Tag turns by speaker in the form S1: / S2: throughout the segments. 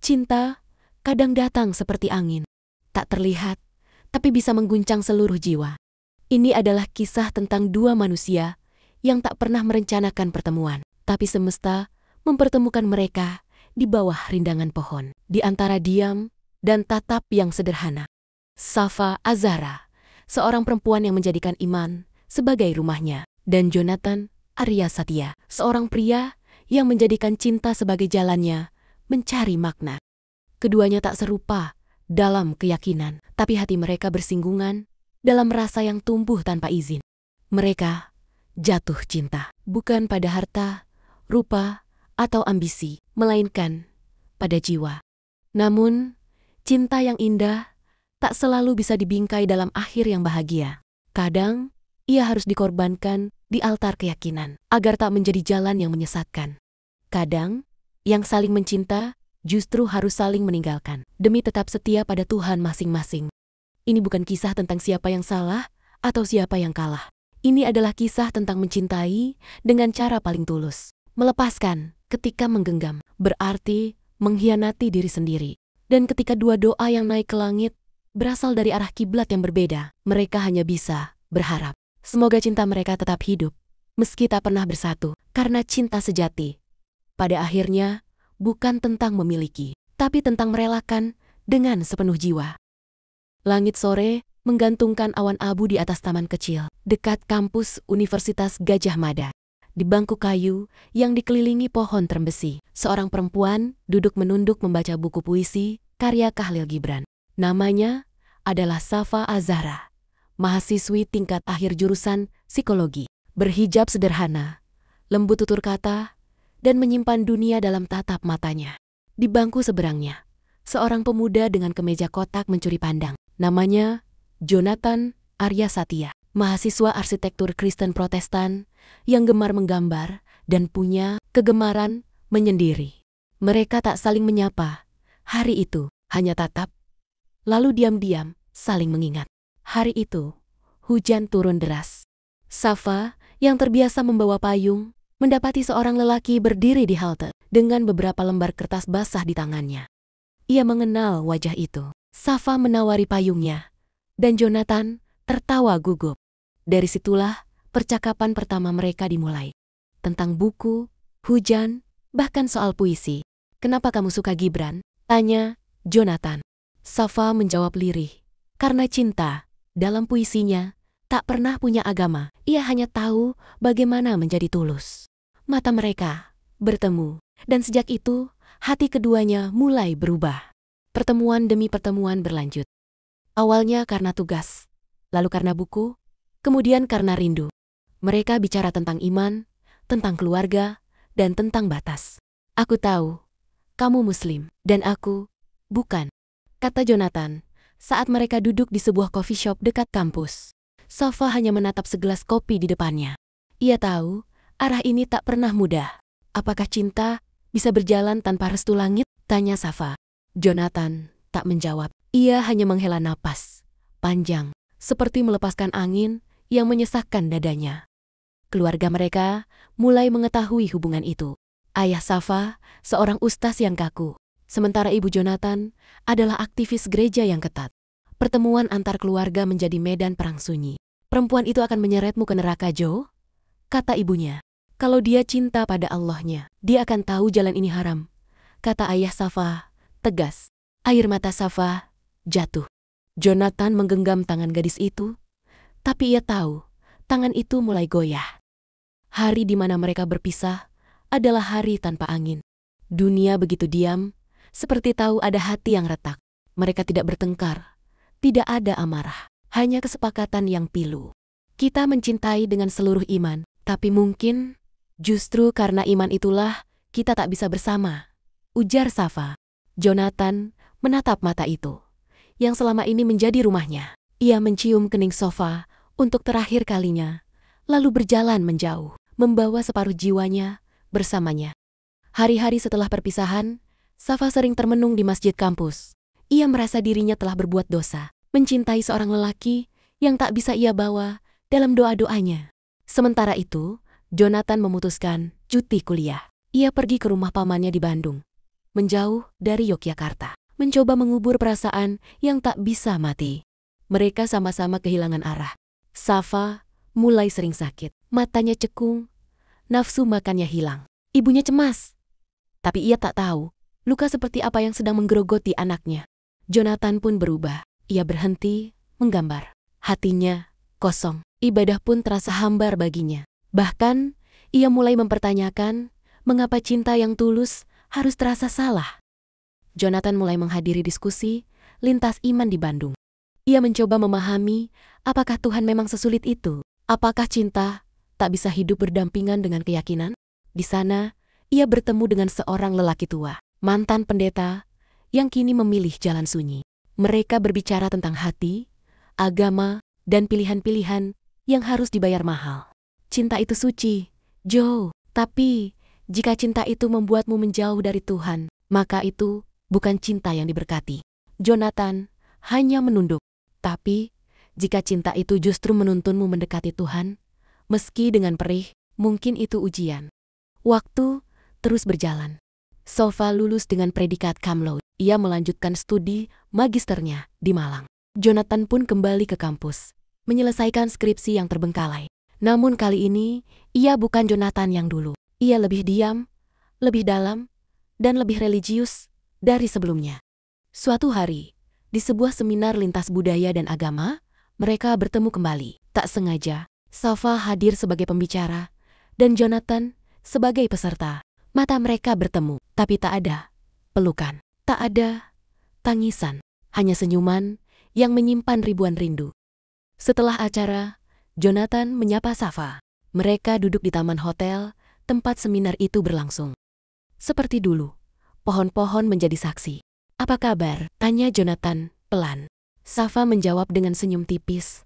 S1: Cinta kadang datang seperti angin, tak terlihat, tapi bisa mengguncang seluruh jiwa. Ini adalah kisah tentang dua manusia yang tak pernah merencanakan pertemuan, tapi semesta mempertemukan mereka di bawah rindangan pohon, di antara diam dan tatap yang sederhana. Safa Azahra, seorang perempuan yang menjadikan iman sebagai rumahnya, dan Jonathan Arya Satya, seorang pria yang menjadikan cinta sebagai jalannya mencari makna. Keduanya tak serupa dalam keyakinan, tapi hati mereka bersinggungan dalam rasa yang tumbuh tanpa izin. Mereka jatuh cinta, bukan pada harta, rupa, atau ambisi, melainkan pada jiwa. Namun, cinta yang indah tak selalu bisa dibingkai dalam akhir yang bahagia. Kadang, ia harus dikorbankan di altar keyakinan, agar tak menjadi jalan yang menyesatkan. Kadang, yang saling mencinta justru harus saling meninggalkan, demi tetap setia pada Tuhan masing-masing. Ini bukan kisah tentang siapa yang salah atau siapa yang kalah. Ini adalah kisah tentang mencintai dengan cara paling tulus. Melepaskan ketika menggenggam, berarti mengkhianati diri sendiri. Dan ketika dua doa yang naik ke langit berasal dari arah kiblat yang berbeda, mereka hanya bisa berharap. Semoga cinta mereka tetap hidup, meski tak pernah bersatu. Karena cinta sejati, pada akhirnya, bukan tentang memiliki, tapi tentang merelakan dengan sepenuh jiwa. Langit sore menggantungkan awan abu di atas taman kecil, dekat kampus Universitas Gadjah Mada. Di bangku kayu yang dikelilingi pohon terembesi, seorang perempuan duduk menunduk membaca buku puisi karya Khalil Gibran. Namanya adalah Safa Azahra, mahasiswi tingkat akhir jurusan psikologi. Berhijab sederhana, lembut tutur kata, dan menyimpan dunia dalam tatap matanya. Di bangku seberangnya, seorang pemuda dengan kemeja kotak mencuri pandang. Namanya Jonathan Arya Satya, mahasiswa arsitektur Kristen Protestan yang gemar menggambar dan punya kegemaran menyendiri. Mereka tak saling menyapa. Hari itu hanya tatap, lalu diam-diam saling mengingat. Hari itu, hujan turun deras. Safa, yang terbiasa membawa payung, mendapati seorang lelaki berdiri di halte dengan beberapa lembar kertas basah di tangannya. Ia mengenal wajah itu. Safa menawari payungnya, dan Jonathan tertawa gugup. Dari situlah percakapan pertama mereka dimulai. Tentang buku, hujan, bahkan soal puisi. "Kenapa kamu suka Gibran?" tanya Jonathan. Safa menjawab lirih, "Karena cinta." Dalam puisinya tak pernah punya agama. Ia hanya tahu bagaimana menjadi tulus. Mata mereka bertemu, dan sejak itu hati keduanya mulai berubah. Pertemuan demi pertemuan berlanjut. Awalnya karena tugas, lalu karena buku, kemudian karena rindu. Mereka bicara tentang iman, tentang keluarga, dan tentang batas. "Aku tahu, kamu Muslim, dan aku bukan," kata Jonathan saat mereka duduk di sebuah coffee shop dekat kampus. Safa hanya menatap segelas kopi di depannya. Ia tahu arah ini tak pernah mudah. "Apakah cinta bisa berjalan tanpa restu langit?" tanya Safa. Jonathan tak menjawab. Ia hanya menghela napas panjang, seperti melepaskan angin yang menyesakkan dadanya. Keluarga mereka mulai mengetahui hubungan itu. Ayah Safa, seorang ustaz yang kaku, sementara ibu Jonathan adalah aktivis gereja yang ketat. Pertemuan antar keluarga menjadi medan perang sunyi. "Perempuan itu akan menyeretmu ke neraka, Jo," kata ibunya. "Kalau dia cinta pada Allahnya, dia akan tahu jalan ini haram," kata ayah Safa tegas. Air mata Safa jatuh. Jonathan menggenggam tangan gadis itu, tapi ia tahu tangan itu mulai goyah. Hari di mana mereka berpisah adalah hari tanpa angin. Dunia begitu diam, seperti tahu ada hati yang retak. Mereka tidak bertengkar, tidak ada amarah, hanya kesepakatan yang pilu. "Kita mencintai dengan seluruh iman, tapi mungkin justru karena iman itulah kita tak bisa bersama," ujar Safa. Jonathan menatap mata itu, yang selama ini menjadi rumahnya. Ia mencium kening sofa untuk terakhir kalinya, lalu berjalan menjauh, membawa separuh jiwanya bersamanya. Hari-hari setelah perpisahan, Safa sering termenung di masjid kampus. Ia merasa dirinya telah berbuat dosa, mencintai seorang lelaki yang tak bisa ia bawa dalam doa-doanya. Sementara itu, Jonathan memutuskan cuti kuliah. Ia pergi ke rumah pamannya di Bandung, menjauh dari Yogyakarta, mencoba mengubur perasaan yang tak bisa mati. Mereka sama-sama kehilangan arah. Safa mulai sering sakit, matanya cekung, nafsu makannya hilang. Ibunya cemas, tapi ia tak tahu luka seperti apa yang sedang menggerogoti anaknya. Jonathan pun berubah. Ia berhenti menggambar. Hatinya kosong. Ibadah pun terasa hambar baginya. Bahkan, ia mulai mempertanyakan mengapa cinta yang tulus harus terasa salah. Jonathan mulai menghadiri diskusi lintas iman di Bandung. Ia mencoba memahami apakah Tuhan memang sesulit itu. Apakah cinta tak bisa hidup berdampingan dengan keyakinan? Di sana, ia bertemu dengan seorang lelaki tua, mantan pendeta, yang kini memilih jalan sunyi. Mereka berbicara tentang hati, agama, dan pilihan-pilihan yang harus dibayar mahal. Cinta itu suci, Joe. Tapi, jika cinta itu membuatmu menjauh dari Tuhan, maka itu bukan cinta yang diberkati. Jonathan hanya menunduk. Tapi, jika cinta itu justru menuntunmu mendekati Tuhan, meski dengan perih, mungkin itu ujian. Waktu terus berjalan. Safa lulus dengan predikat cum laude. Ia melanjutkan studi magisternya di Malang. Jonathan pun kembali ke kampus, menyelesaikan skripsi yang terbengkalai. Namun kali ini, ia bukan Jonathan yang dulu. Ia lebih diam, lebih dalam, dan lebih religius dari sebelumnya. Suatu hari, di sebuah seminar lintas budaya dan agama, mereka bertemu kembali. Tak sengaja, Safa hadir sebagai pembicara, dan Jonathan sebagai peserta. Mata mereka bertemu, tapi tak ada pelukan. Tak ada tangisan, hanya senyuman yang menyimpan ribuan rindu. Setelah acara, Jonathan menyapa Safa. Mereka duduk di taman hotel tempat seminar itu berlangsung. Seperti dulu, pohon-pohon menjadi saksi. "Apa kabar?" tanya Jonathan pelan. Safa menjawab dengan senyum tipis.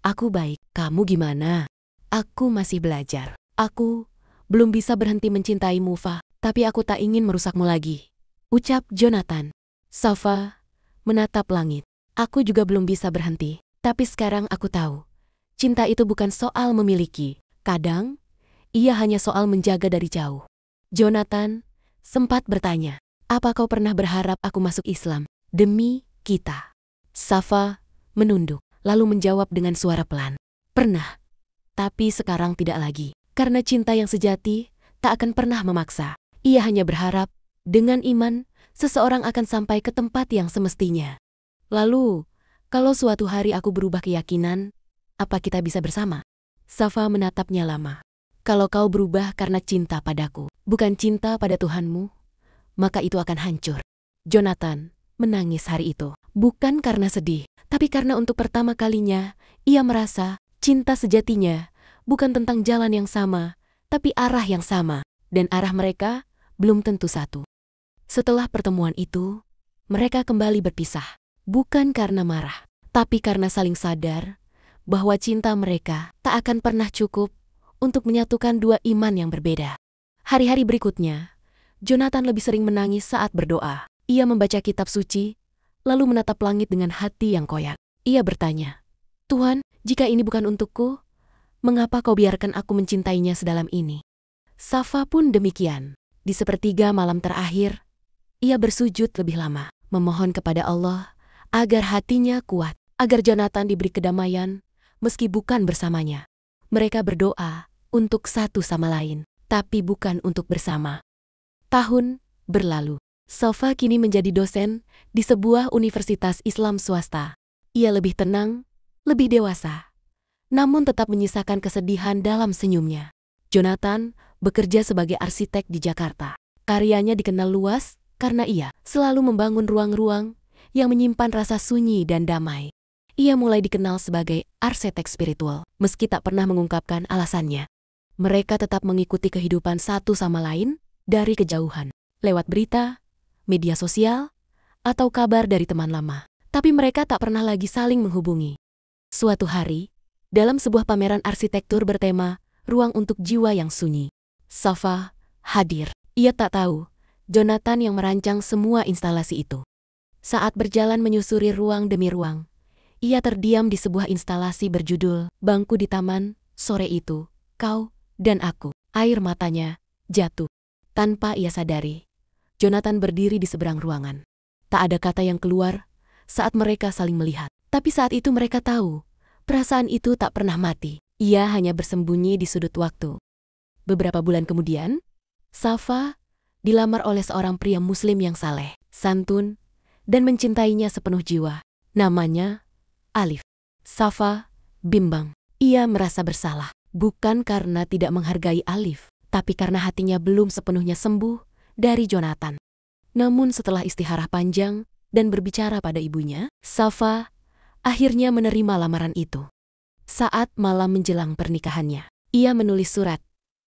S1: "Aku baik, kamu gimana?" "Aku masih belajar. Aku belum bisa berhenti mencintaimu, Fa, tapi aku tak ingin merusakmu lagi," ucap Jonathan. Safa menatap langit. "Aku juga belum bisa berhenti, tapi sekarang aku tahu. Cinta itu bukan soal memiliki. Kadang, ia hanya soal menjaga dari jauh." Jonathan sempat bertanya, "Apa kau pernah berharap aku masuk Islam demi kita?" Safa menunduk, lalu menjawab dengan suara pelan, "Pernah, tapi sekarang tidak lagi. Karena cinta yang sejati tak akan pernah memaksa. Ia hanya berharap, dengan iman, seseorang akan sampai ke tempat yang semestinya. Lalu, kalau suatu hari aku berubah keyakinan, apa kita bisa bersama?" Safa menatapnya lama. "Kalau kau berubah karena cinta padaku, bukan cinta pada Tuhanmu, maka itu akan hancur." Jonathan menangis hari itu, bukan karena sedih, tapi karena untuk pertama kalinya, ia merasa cinta sejatinya bukan tentang jalan yang sama, tapi arah yang sama, dan arah mereka belum tentu satu. Setelah pertemuan itu, mereka kembali berpisah, bukan karena marah, tapi karena saling sadar bahwa cinta mereka tak akan pernah cukup untuk menyatukan dua iman yang berbeda. Hari-hari berikutnya, Jonathan lebih sering menangis saat berdoa. Ia membaca kitab suci, lalu menatap langit dengan hati yang koyak. Ia bertanya, "Tuhan, jika ini bukan untukku, mengapa kau biarkan aku mencintainya sedalam ini?" Safa pun demikian. Di sepertiga malam terakhir, ia bersujud lebih lama, memohon kepada Allah agar hatinya kuat, agar Jonathan diberi kedamaian meski bukan bersamanya. Mereka berdoa untuk satu sama lain, tapi bukan untuk bersama. Tahun berlalu. Safa kini menjadi dosen di sebuah universitas Islam swasta. Ia lebih tenang, lebih dewasa, namun tetap menyisakan kesedihan dalam senyumnya. Jonathan bekerja sebagai arsitek di Jakarta. Karyanya dikenal luas karena ia selalu membangun ruang-ruang yang menyimpan rasa sunyi dan damai. Ia mulai dikenal sebagai arsitek spiritual, meski tak pernah mengungkapkan alasannya. Mereka tetap mengikuti kehidupan satu sama lain dari kejauhan, lewat berita, media sosial, atau kabar dari teman lama. Tapi mereka tak pernah lagi saling menghubungi. Suatu hari, dalam sebuah pameran arsitektur bertema Ruang untuk Jiwa yang Sunyi, Safa hadir. Ia tak tahu Jonathan yang merancang semua instalasi itu. Saat berjalan menyusuri ruang demi ruang, ia terdiam di sebuah instalasi berjudul Bangku di Taman, Sore Itu, Kau dan Aku. Air matanya jatuh. Tanpa ia sadari, Jonathan berdiri di seberang ruangan. Tak ada kata yang keluar saat mereka saling melihat. Tapi saat itu mereka tahu, perasaan itu tak pernah mati. Ia hanya bersembunyi di sudut waktu. Beberapa bulan kemudian, Safa dilamar oleh seorang pria Muslim yang saleh, santun, dan mencintainya sepenuh jiwa. Namanya Alif. Safa bimbang. Ia merasa bersalah, bukan karena tidak menghargai Alif, tapi karena hatinya belum sepenuhnya sembuh dari Jonathan. Namun setelah istikharah panjang dan berbicara pada ibunya, Safa akhirnya menerima lamaran itu. Saat malam menjelang pernikahannya, ia menulis surat,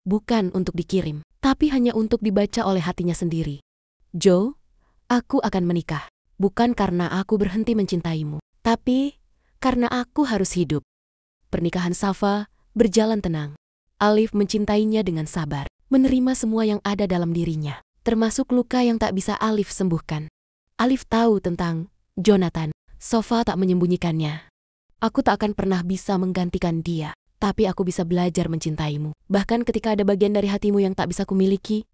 S1: bukan untuk dikirim, tapi hanya untuk dibaca oleh hatinya sendiri. "Joe, aku akan menikah, bukan karena aku berhenti mencintaimu, tapi karena aku harus hidup." Pernikahan Safa berjalan tenang. Alif mencintainya dengan sabar, menerima semua yang ada dalam dirinya, termasuk luka yang tak bisa Alif sembuhkan. Alif tahu tentang Jonathan. Safa tak menyembunyikannya. "Aku tak akan pernah bisa menggantikan dia, tapi aku bisa belajar mencintaimu, bahkan ketika ada bagian dari hatimu yang tak bisa kumiliki,"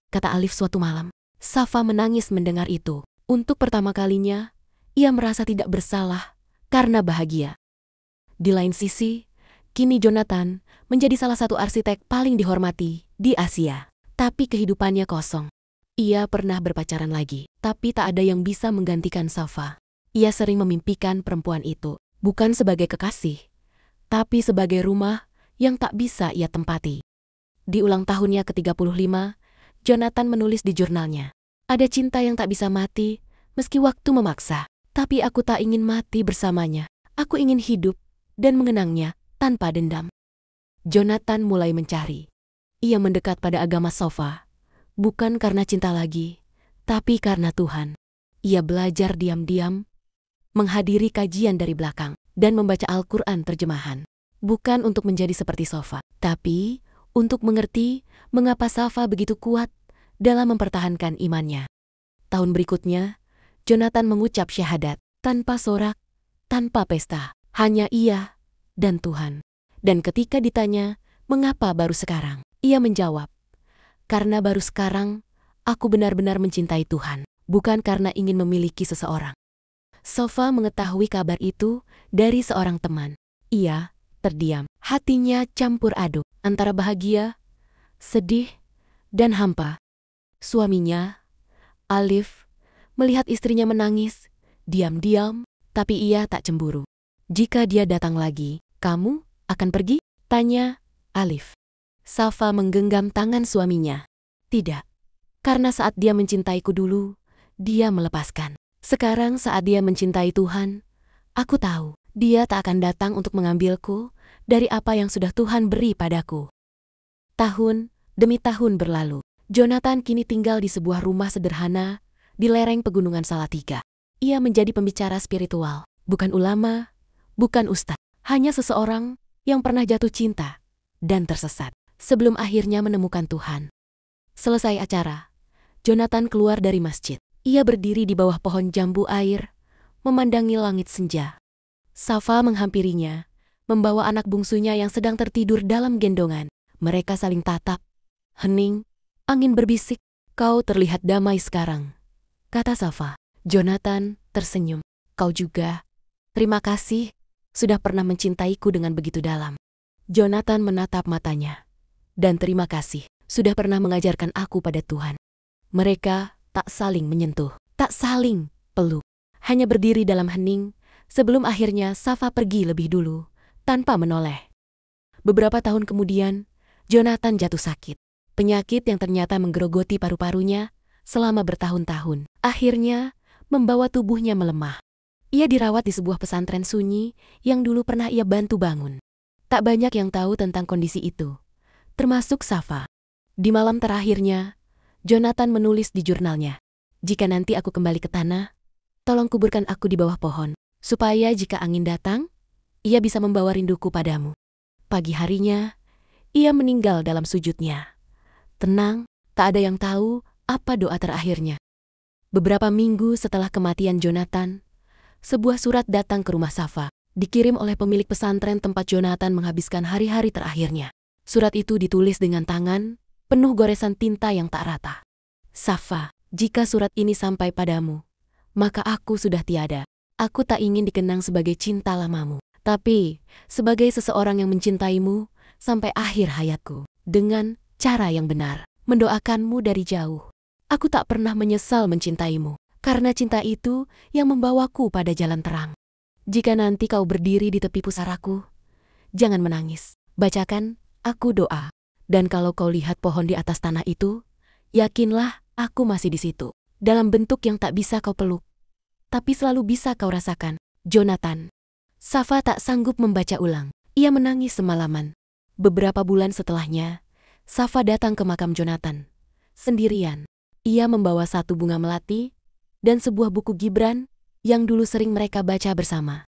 S1: kata Alif suatu malam. Safa menangis mendengar itu. Untuk pertama kalinya, ia merasa tidak bersalah karena bahagia. Di lain sisi, kini Jonathan menjadi salah satu arsitek paling dihormati di Asia. Tapi kehidupannya kosong. Ia pernah berpacaran lagi, tapi tak ada yang bisa menggantikan Safa. Ia sering memimpikan perempuan itu, bukan sebagai kekasih, tapi sebagai rumah yang tak bisa ia tempati. Di ulang tahunnya ke-35, Jonathan menulis di jurnalnya, "Ada cinta yang tak bisa mati, meski waktu memaksa. Tapi aku tak ingin mati bersamanya. Aku ingin hidup dan mengenangnya tanpa dendam." Jonathan mulai mencari. Ia mendekat pada agama Safa, bukan karena cinta lagi, tapi karena Tuhan. Ia belajar diam-diam, menghadiri kajian dari belakang, dan membaca Al-Quran terjemahan. Bukan untuk menjadi seperti Safa, tapi untuk mengerti mengapa Safa begitu kuat dalam mempertahankan imannya. Tahun berikutnya, Jonathan mengucap syahadat, tanpa sorak, tanpa pesta, hanya ia dan Tuhan. Dan ketika ditanya, mengapa baru sekarang? Ia menjawab, "Karena baru sekarang, aku benar-benar mencintai Tuhan, bukan karena ingin memiliki seseorang." Safa mengetahui kabar itu dari seorang teman. Ia terdiam. Hatinya campur aduk antara bahagia, sedih, dan hampa. Suaminya, Alif, melihat istrinya menangis, diam-diam, tapi ia tak cemburu. "Jika dia datang lagi, kamu akan pergi?" tanya Alif. Safa menggenggam tangan suaminya. "Tidak, karena saat dia mencintaiku dulu, dia melepaskan. Sekarang saat dia mencintai Tuhan, aku tahu dia tak akan datang untuk mengambilku dari apa yang sudah Tuhan beri padaku." Tahun demi tahun berlalu. Jonathan kini tinggal di sebuah rumah sederhana di lereng pegunungan Salatiga. Ia menjadi pembicara spiritual, bukan ulama, bukan ustadz, hanya seseorang yang pernah jatuh cinta dan tersesat sebelum akhirnya menemukan Tuhan. Selesai acara, Jonathan keluar dari masjid. Ia berdiri di bawah pohon jambu air, memandangi langit senja. Safa menghampirinya, membawa anak bungsunya yang sedang tertidur dalam gendongan. Mereka saling tatap. Hening, angin berbisik. "Kau terlihat damai sekarang," kata Safa. Jonathan tersenyum. "Kau juga. Terima kasih sudah pernah mencintaiku dengan begitu dalam." Jonathan menatap matanya. "Dan terima kasih sudah pernah mengajarkan aku pada Tuhan." Mereka tak saling menyentuh, tak saling peluk. Hanya berdiri dalam hening sebelum akhirnya Safa pergi lebih dulu, tanpa menoleh. Beberapa tahun kemudian, Jonathan jatuh sakit. Penyakit yang ternyata menggerogoti paru-parunya selama bertahun-tahun. Akhirnya, membawa tubuhnya melemah. Ia dirawat di sebuah pesantren sunyi yang dulu pernah ia bantu bangun. Tak banyak yang tahu tentang kondisi itu, termasuk Safa. Di malam terakhirnya, Jonathan menulis di jurnalnya, "Jika nanti aku kembali ke tanah, tolong kuburkan aku di bawah pohon, supaya jika angin datang, ia bisa membawa rinduku padamu." Pagi harinya, ia meninggal dalam sujudnya. Tenang, tak ada yang tahu apa doa terakhirnya. Beberapa minggu setelah kematian Jonathan, sebuah surat datang ke rumah Safa, dikirim oleh pemilik pesantren tempat Jonathan menghabiskan hari-hari terakhirnya. Surat itu ditulis dengan tangan, penuh goresan tinta yang tak rata. "Safa, Jika surat ini sampai padamu, maka aku sudah tiada. Aku tak ingin dikenang sebagai cinta lamamu, tapi sebagai seseorang yang mencintaimu sampai akhir hayatku. Dengan cara yang benar, mendoakanmu dari jauh. Aku tak pernah menyesal mencintaimu, karena cinta itu yang membawaku pada jalan terang. Jika nanti kau berdiri di tepi pusaraku, jangan menangis. Bacakan aku doa. Dan kalau kau lihat pohon di atas tanah itu, yakinlah aku masih di situ. Dalam bentuk yang tak bisa kau peluk, tapi selalu bisa kau rasakan. Jonathan. Safa tak sanggup membaca ulang. Ia menangis semalaman. Beberapa bulan setelahnya, Safa datang ke makam Jonathan. Sendirian. Ia membawa satu bunga melati dan sebuah buku Gibran yang dulu sering mereka baca bersama.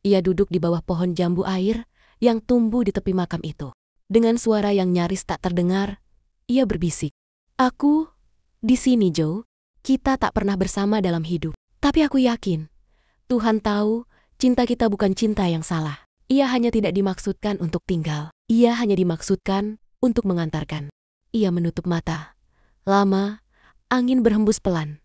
S1: Ia duduk di bawah pohon jambu air yang tumbuh di tepi makam itu. Dengan suara yang nyaris tak terdengar, ia berbisik. Aku di sini, Joe. Kita tak pernah bersama dalam hidup. Tapi aku yakin, Tuhan tahu cinta kita bukan cinta yang salah. Ia hanya tidak dimaksudkan untuk tinggal. Ia hanya dimaksudkan untuk mengantarkan. Ia menutup mata. Lama, angin berhembus pelan,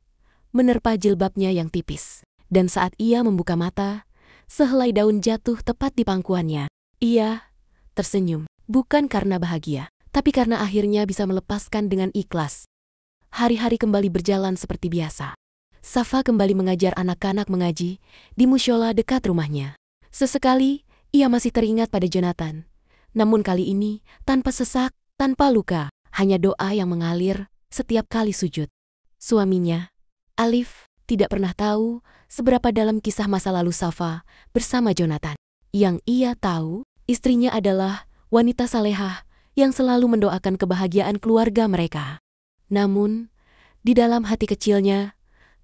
S1: menerpa jilbabnya yang tipis. Dan saat ia membuka mata, sehelai daun jatuh tepat di pangkuannya. Ia tersenyum, bukan karena bahagia, tapi karena akhirnya bisa melepaskan dengan ikhlas. Hari-hari kembali berjalan seperti biasa. Safa kembali mengajar anak-anak mengaji di musyola dekat rumahnya. Sesekali, ia masih teringat pada Jonathan. Namun kali ini, tanpa sesak, tanpa luka, hanya doa yang mengalir setiap kali sujud. Suaminya, Alif, tidak pernah tahu seberapa dalam kisah masa lalu Safa bersama Jonathan. Yang ia tahu, istrinya adalah wanita salehah yang selalu mendoakan kebahagiaan keluarga mereka. Namun, di dalam hati kecilnya,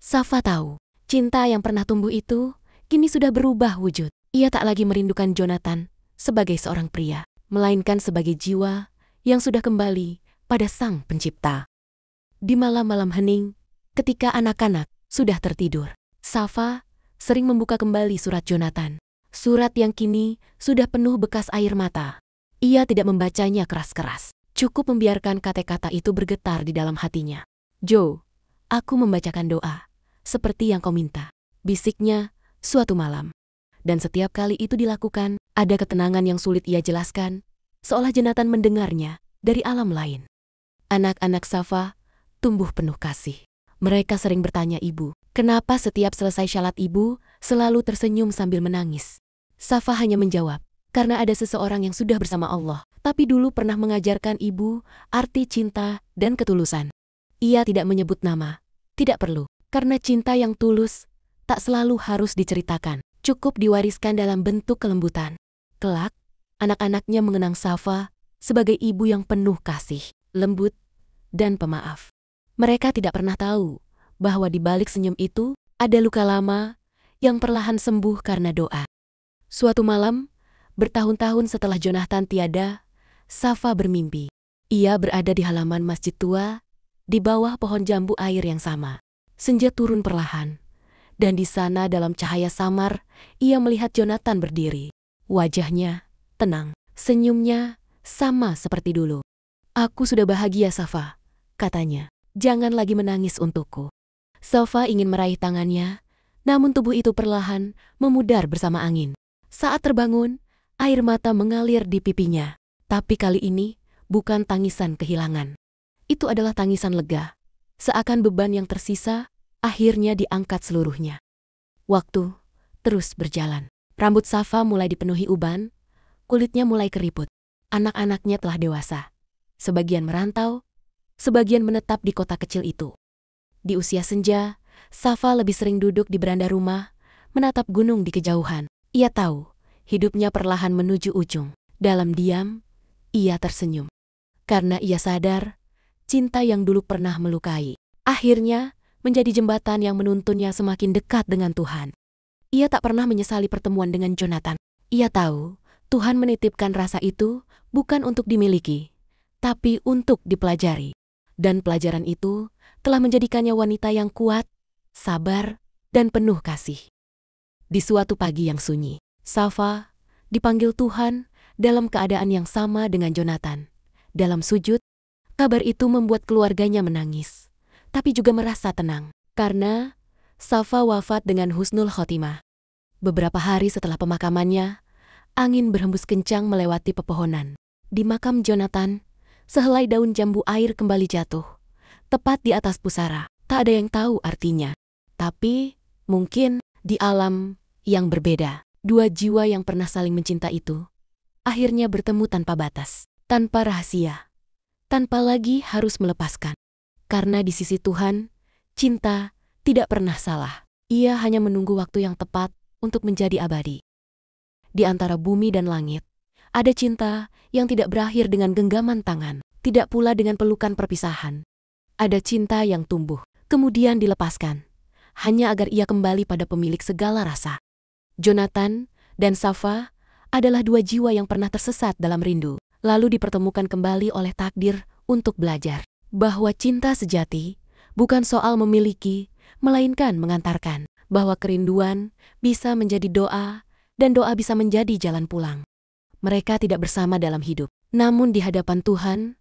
S1: Safa tahu, cinta yang pernah tumbuh itu kini sudah berubah wujud. Ia tak lagi merindukan Jonathan sebagai seorang pria, melainkan sebagai jiwa yang sudah kembali pada Sang Pencipta. Di malam-malam hening, ketika anak-anak sudah tertidur, Safa sering membuka kembali surat Jonathan. Surat yang kini sudah penuh bekas air mata. Ia tidak membacanya keras-keras, cukup membiarkan kata-kata itu bergetar di dalam hatinya. Joe, aku membacakan doa, seperti yang kau minta, bisiknya suatu malam. Dan setiap kali itu dilakukan, ada ketenangan yang sulit ia jelaskan, seolah Jonathan mendengarnya dari alam lain. Anak-anak Safa tumbuh penuh kasih. Mereka sering bertanya ibu, kenapa setiap selesai syalat ibu selalu tersenyum sambil menangis. Safa hanya menjawab, karena ada seseorang yang sudah bersama Allah, tapi dulu pernah mengajarkan ibu arti cinta dan ketulusan. Ia tidak menyebut nama, tidak perlu, karena cinta yang tulus tak selalu harus diceritakan, cukup diwariskan dalam bentuk kelembutan. Kelak, anak-anaknya mengenang Safa sebagai ibu yang penuh kasih, lembut, dan pemaaf. Mereka tidak pernah tahu bahwa di balik senyum itu ada luka lama yang perlahan sembuh karena doa. Suatu malam, bertahun-tahun setelah Jonathan tiada, Safa bermimpi. Ia berada di halaman masjid tua, di bawah pohon jambu air yang sama. Senja turun perlahan, dan di sana dalam cahaya samar, ia melihat Jonathan berdiri. Wajahnya tenang, senyumnya sama seperti dulu. Aku sudah bahagia, Safa, katanya. Jangan lagi menangis untukku. Safa ingin meraih tangannya, namun tubuh itu perlahan memudar bersama angin. Saat terbangun, air mata mengalir di pipinya. Tapi kali ini bukan tangisan kehilangan. Itu adalah tangisan lega. Seakan beban yang tersisa akhirnya diangkat seluruhnya. Waktu terus berjalan. Rambut Safa mulai dipenuhi uban, kulitnya mulai keriput. Anak-anaknya telah dewasa. Sebagian merantau, sebagian menetap di kota kecil itu. Di usia senja, Safa lebih sering duduk di beranda rumah, menatap gunung di kejauhan. Ia tahu, hidupnya perlahan menuju ujung. Dalam diam, ia tersenyum. Karena ia sadar, cinta yang dulu pernah melukai, akhirnya menjadi jembatan yang menuntunnya semakin dekat dengan Tuhan. Ia tak pernah menyesali pertemuan dengan Jonathan. Ia tahu, Tuhan menitipkan rasa itu bukan untuk dimiliki, tapi untuk dipelajari. Dan pelajaran itu telah menjadikannya wanita yang kuat, sabar, dan penuh kasih. Di suatu pagi yang sunyi, Safa dipanggil Tuhan dalam keadaan yang sama dengan Jonathan. Dalam sujud, kabar itu membuat keluarganya menangis. tapi juga merasa tenang. Karena Safa wafat dengan husnul khotimah. Beberapa hari setelah pemakamannya, angin berhembus kencang melewati pepohonan. Di makam Jonathan, sehelai daun jambu air kembali jatuh, tepat di atas pusara. Tak ada yang tahu artinya. Tapi, mungkin, di alam yang berbeda, dua jiwa yang pernah saling mencinta itu akhirnya bertemu tanpa batas, tanpa rahasia, tanpa lagi harus melepaskan. Karena di sisi Tuhan, cinta tidak pernah salah. Ia hanya menunggu waktu yang tepat untuk menjadi abadi. Di antara bumi dan langit, ada cinta yang tidak berakhir dengan genggaman tangan, tidak pula dengan pelukan perpisahan. Ada cinta yang tumbuh, kemudian dilepaskan, hanya agar ia kembali pada pemilik segala rasa. Jonathan dan Safa adalah dua jiwa yang pernah tersesat dalam rindu, lalu dipertemukan kembali oleh takdir untuk belajar bahwa cinta sejati bukan soal memiliki, melainkan mengantarkan, bahwa kerinduan bisa menjadi doa, dan doa bisa menjadi jalan pulang. Mereka tidak bersama dalam hidup, namun di hadapan Tuhan,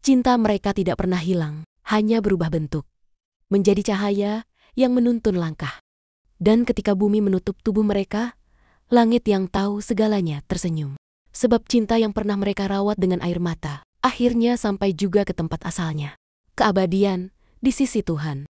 S1: cinta mereka tidak pernah hilang, hanya berubah bentuk, menjadi cahaya yang menuntun langkah. Dan ketika bumi menutup tubuh mereka, langit yang tahu segalanya tersenyum. Sebab cinta yang pernah mereka rawat dengan air mata, akhirnya sampai juga ke tempat asalnya, keabadian di sisi Tuhan.